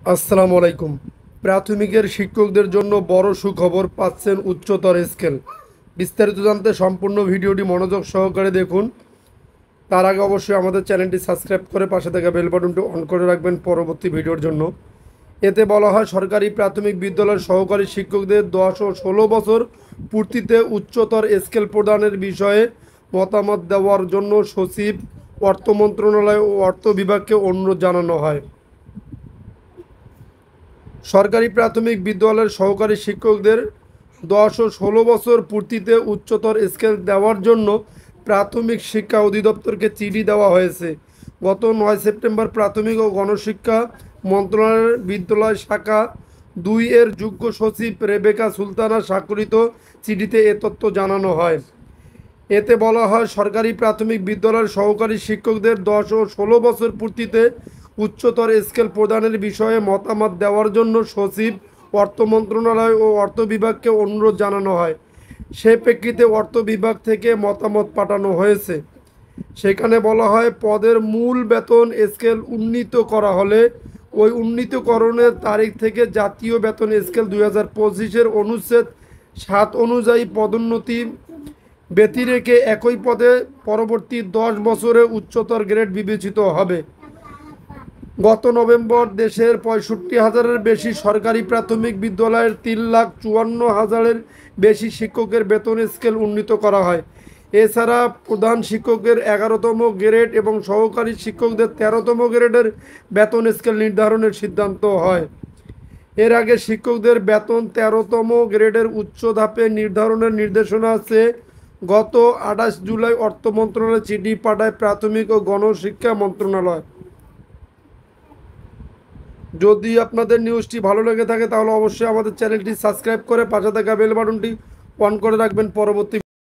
আসসালামু আলাইকুম। প্রাথমিকের শিক্ষকদের জন্য বড় সুখবর পাচ্ছেন উচ্চতর স্কেল। বিস্তারিত জানতে সম্পূর্ণ ভিডিওটি মনোযোগ সহকারে দেখুন। তার আগে অবশ্যই আমাদের চ্যানেলটি সাবস্ক্রাইব করে পাশে থাকা বেল বাটনটি অন করে রাখবেন পরবর্তী ভিডিওর জন্য। এতে বলা হয়, সরকারি প্রাথমিক বিদ্যালয়ের সহকারী শিক্ষকদের 10 ও 16 বছর পূর্তিতে উচ্চতর স্কেল প্রদানের বিষয়ে মতামত দেওয়ার জন্য সচিব, অর্থ মন্ত্রণালয় ও অর্থ বিভাগকে অনুরোধ জানানো হয়। সরকারি প্রাথমিক বিদ্যালয়ের সহকারী শিক্ষকদের 10 ও 16 বছর পূর্তিতে উচ্চতর স্কেল দেওয়ার জন্য প্রাথমিক শিক্ষা অধিদপ্তরকে চিঠি দেওয়া হয়েছে। গত 9 সেপ্টেম্বর প্রাথমিক ও গণশিক্ষা মন্ত্রণালয়ের বিদ্যালয় শাখা 2 এর যুগ্ম সচিব রেবেকা সুলতানা স্বাক্ষরিত চিঠিতে এ তথ্য জানানো হয়। এতে বলা হয়, সরকারি প্রাথমিক বিদ্যালয়ের সহকারী শিক্ষকদের 10 ও 16 বছর পূর্তিতে উচ্চতর স্কেল প্রদানের বিষয়ে মতামত দেওয়ার জন্য সচিব, অর্থ মন্ত্রণালয় ও অর্থ বিভাগকে অনুরোধ জানানো হয়। সে প্রেক্ষিতে অর্থ বিভাগ থেকে মতামত পাঠানো হয়েছে। সেখানে বলা হয়, পদের মূল বেতন স্কেল উন্নীত করা হলে ওই উন্নীতকরণের তারিখ থেকে জাতীয় বেতন স্কেল 2025-এর অনুচ্ছেদ 7 অনুযায়ী পদোন্নতি ব্যতিরেকে একই পদে পরবর্তী 10 বছরে উচ্চতর গ্রেড বিবেচিত হবে। গত নভেম্বর দেশের 65,000-এর বেশি সরকারি প্রাথমিক বিদ্যালয়ের 3,54,000-এর বেশি শিক্ষকের বেতন স্কেল উন্নীত করা হয়। এছাড়া প্রধান শিক্ষকের 11তম গ্রেড এবং সহকারী শিক্ষকদের 13তম গ্রেডের বেতন স্কেল নির্ধারণের সিদ্ধান্ত হয়। এর আগে শিক্ষকদের বেতন 13তম গ্রেডের উচ্চ ধাপে নির্ধারণের নির্দেশনা আছে। গত 28 জুলাই অর্থ মন্ত্রণালয় চিঠি পাঠায় প্রাথমিক ও গণশিক্ষা মন্ত্রণালয়। যদি আপনাদের নিউজটি ভালো লেগে থাকে তাহলে অবশ্যই আমাদের চ্যানেলটি সাবস্ক্রাইব করে পাশে থাকা বেল বাটনটি অন করে রাখবেন পরবর্তী